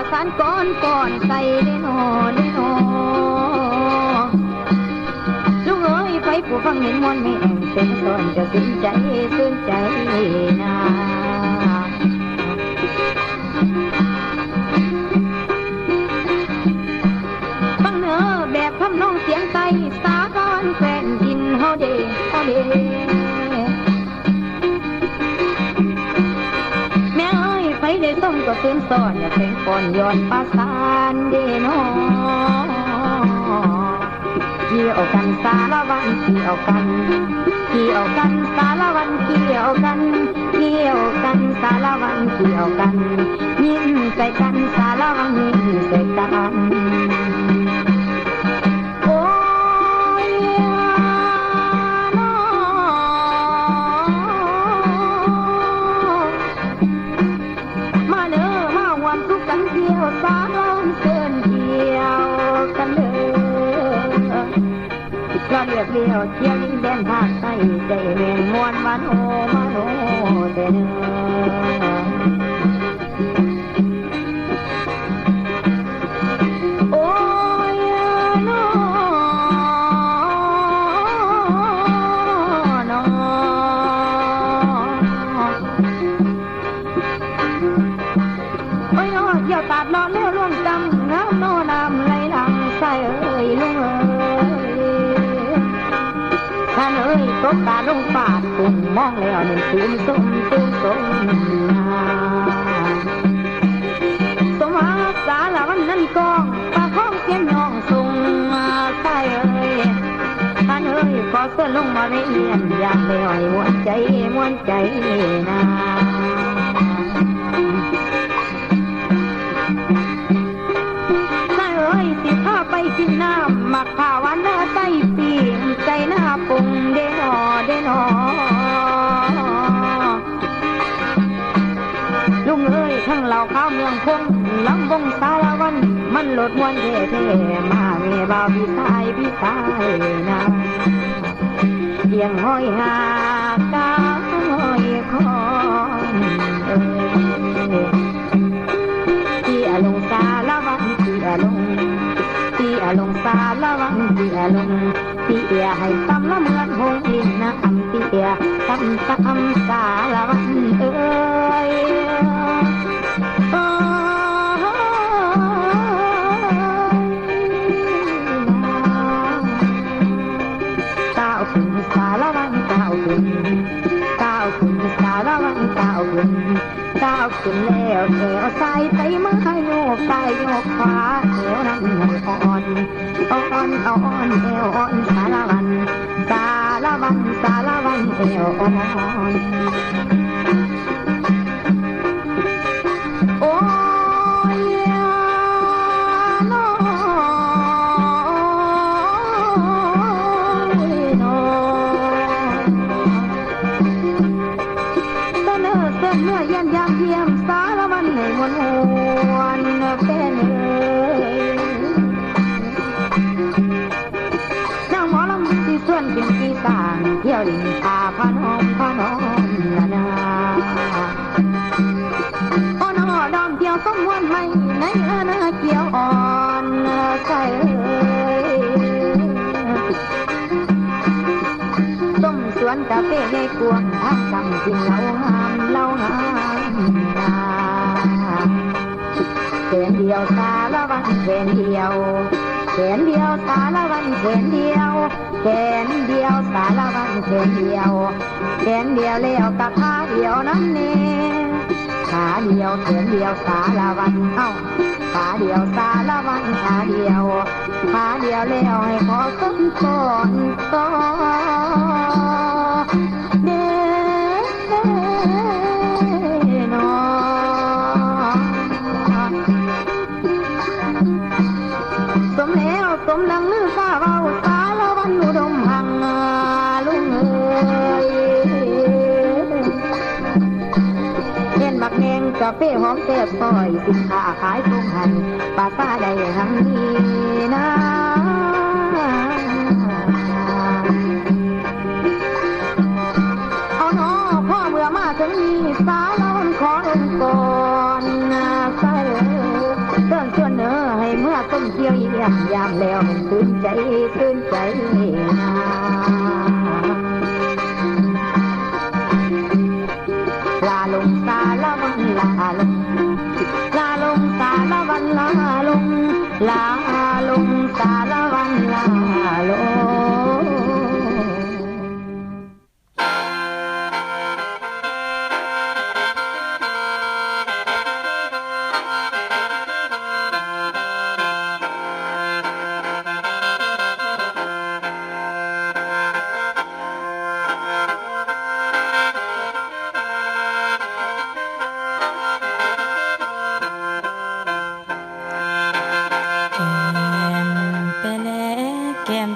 ประสานก้อนใส่ได้หนอลุงเอ้ยไปผู้ฟังเห็นมวนไม่แองเป็นส่วนจะสิ้นใจนาฟังเนื้อแบบทำนองเสียงไตสาบานแฟนดินเฮาเดแม่เอ้ยไปได้ส้มก็คืนซ้อนอย่าเพลงก่อนย้อนประสานเดนอเกี่ยวกันสารวันเกี่ยวกันสารวันเกี่ยวกันสารวันเกี่ยวกันยิ้มใส่กันสารวันยิ้มใส่กันโอ้ยน้อมาเด้อมาหวานทุกกันเที่ยวสารวันเกินเที่ยวกันเด้อเราเรียบเรียวเที่ยวยิ่งแดนภาคใต้ใจเมนมวนมาโนเด้อโอ้ยน้อโอ้ยน้ออย่าตัดนอนแล้วร่วมจำน้ำโนน้ำไหลหลังใส่เอ้ยลุงท่านเอ้ยตบตาลงปาดตุ่มมองแล้วหนึ่งตูมส้มสมหาสารวันนั้นกองปลาข้องเขียนน้องส่งมาใส่เอ้ยท่านเอ้ยขอเสื้อลงมาไม่เอียนอยากไปอ่อยม้วนใจนาสิพาไปกินน้ำหมักผ้าวันหน้าใต้ปีงใจหน้าปงเด้นอลุงเอ้ยทั้งเหล่าข้าวเมืองคงลำวงสารวันมันหลดมวนเท่มาเมียบ่าวพี่ชายนะเพียงห้อยหากาห้อยคอนที่อลงสารวันที่อลงสารวังเตียลงเตียให้ซ้ำละเหมือนหงลินน้ำเตียซ้ำสารวังเอ้ยก้าวขึ้นสารวังก้าวขึ้นสารวังก้าวขึ้นแล้วเถวซ้ายไปมือโยกซ้ายโยกขวาเถวนั้นอ่อนเอวอ่อนสารวันเอวอ่อนโอ้ยน้อยเมื่อเย็นยามเยี่ยมสารวันให้มวนเป็นนางหมอลำที่ส่วนเป็นที่สร้างเที่ยวดินพาพานอมนาโอ้น้อดอมเที่ยวสมวนไม่ในเกี่ยวอ่อนใส่ต้มสวนกาแฟในกวงทางกำกินเหล้าหามแขนเดียวสารวันแขนเดียวสารวันแขนเดียวสารวันแขนเดียวแล้วกับขาเดียวนั้นเน่ขาเดียวแขนเดียวสารวันขาเดียวสารวันขาเดียวแล้วให้ขอขึ้นก่อนเด้นอสมแล้วสมดังลือฟ้าเบาสารวันอุดมหังลุงเอ้ยเห็นบักแนงกาแฟหอมแซ่บซอยสินค้าขายตรงหันปลาซาได้หังนี้นะเอาหนอพ่อเมื่อมาถึงนี้สารวันขอลงก่อนใส่ ยวเยี่ยมยามแล้วมันตื่นใจลาลงสาละวันลาลงสาละวันลาลงสาละวันลาลง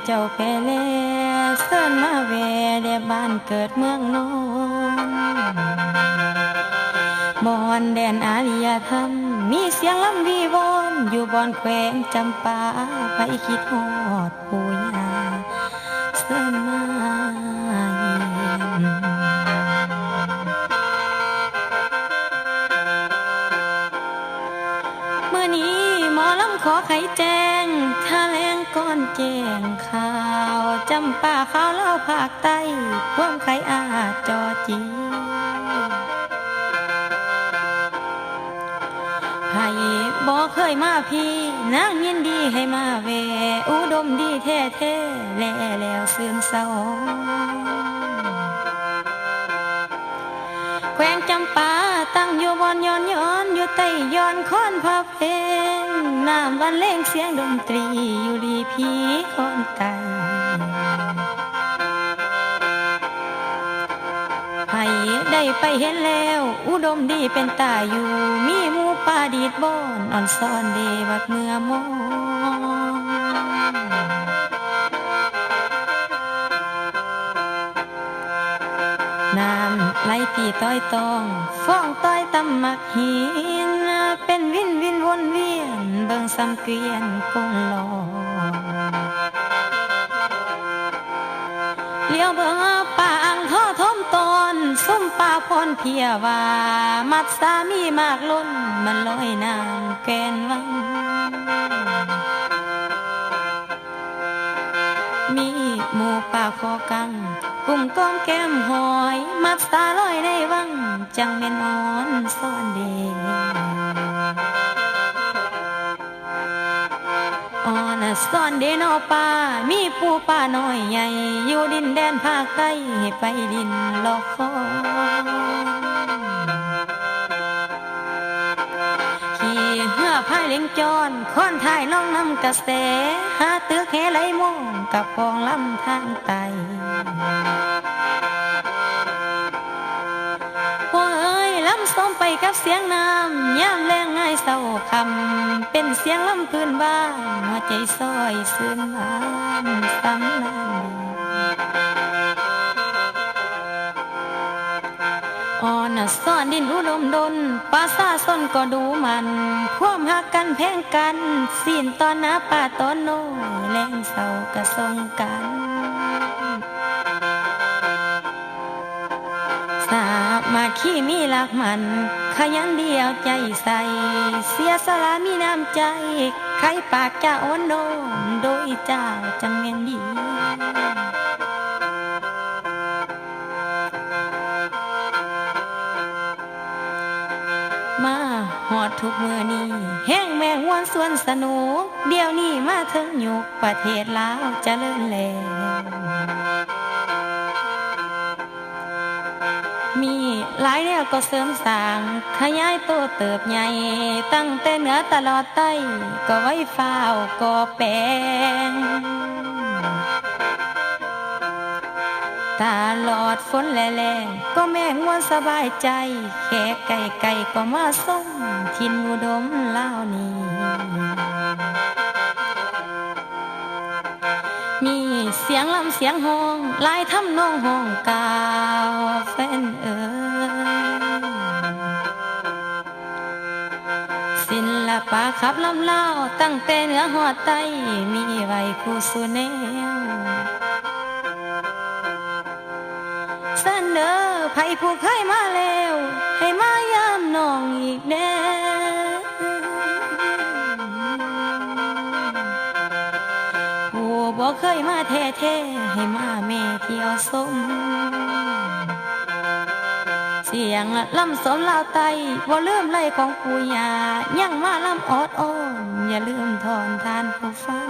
เจ้าไปแล้วเสิร์นมาแวเดบ้านเกิดเมืองนอนบอนแดนอาริยธรรมมีเสียงลำวีวอนอยู่บอนแขวงจำปาไปคิดฮอดปู่ย่าเสิร์นมาเยี่ยมเมื่อนี้หมอลำขอไขแจ้งถ้าแรงก้อนแจ้งข่าวจำป่าข้าวเล่าภาคใต้ความไขอาจอจีไผ่บ่เคยมาพี่นางยินดีให้มาแวอุดมดีแท้ๆแล้วซื่นเศร้าแขวงจำปาตั้งอยู่บอนย้อนอยู่ใต้ย้อนค้อนพระเพงน้ำบรรเลงเสียงดนตรีอยู่ดีพีค้อนไตให้ได้ไปเห็นแล้วอุดมดีเป็นตาอยู่มีหมูป่าดีดบอนอ่อนซ่อนเดบัดเมื่อมองน้ำไหลปีต้อยตองฟ้องต้อยตำหมักหินเป็นวินวนเวียนเบิ่งซ้ำเกวียนกงลอเลี้ยวเบิ่งป่าอังท่อทมตอนส้มป่าพรเพียว่ามัดสามีมากล้นมันลอยน้ำแกนวังมีหมูป่าคอกังกุ่มก้อมแก้มหอยมัดตาลอยในวังจังแม่นอ่อนซ่อนเดอ่อนซ่อนเดนอป่ามีปูป่าน้อยใหญ่อยู่ดินแดนภาคใต้ให้ไปดินลอกคอขี่เหือพายเล็งจอนค้อนท้ายล่องน้ำกระแสหาตึกแหไหลมองกับปองลำทางไตส้มไปกับเสียงน้ำย่ำแรงง่ายเศร้าคำเป็นเสียงลำพื้นบ้านหัวใจซอยซึ้งหวานสำนันอ่อนซ่อนดินอุดมดนป่าซาส้นก็ดูมันความหักกันแพงกันสิ้นตอนหน้าป่าตอนโน้ยแรงเศร้ากระทรงกันมาขี้มีหลักมันขยันเดียวใจใส่เสียสละมีน้ำใจใครปากจะอ้อนโดนโดยเจ้าจังเมียนดีมาหอดทุกมือนี้แห้งแมงวันส่วนสนุกเดี๋ยวนี้มาถึงยุคประเทศลาวเจริญแล้วมีหลายแนวก็เสริมสร้างขยายโตเติบใหญ่ตั้งแต่เหนือตลอดใต้ก็ไว้ฟ้าวก็แปลงตลอดฝนแลงก็แม่งวนสบายใจแค่ไก่ก็มาส่งทินอุดมลาวนี้มีเสียงลำเสียงห้องลายทำนองห้องกาวแฟนศิลปะขับลำเล่าตั้งแต่เหนือหอดใต้มีไว้คู่สู่แนวเสนอไผผู้เคยมาแล้วให้มายามน้องอีกแน่ บ่เคยมาแท้ๆให้มาแม่เที่ยวสมเสียงล่ำสมลาวไตบ่ลืมไล่ของปู่ย่ายังมาล่ำออดอ้อนอย่าลืมทอนทานผู้ฟัง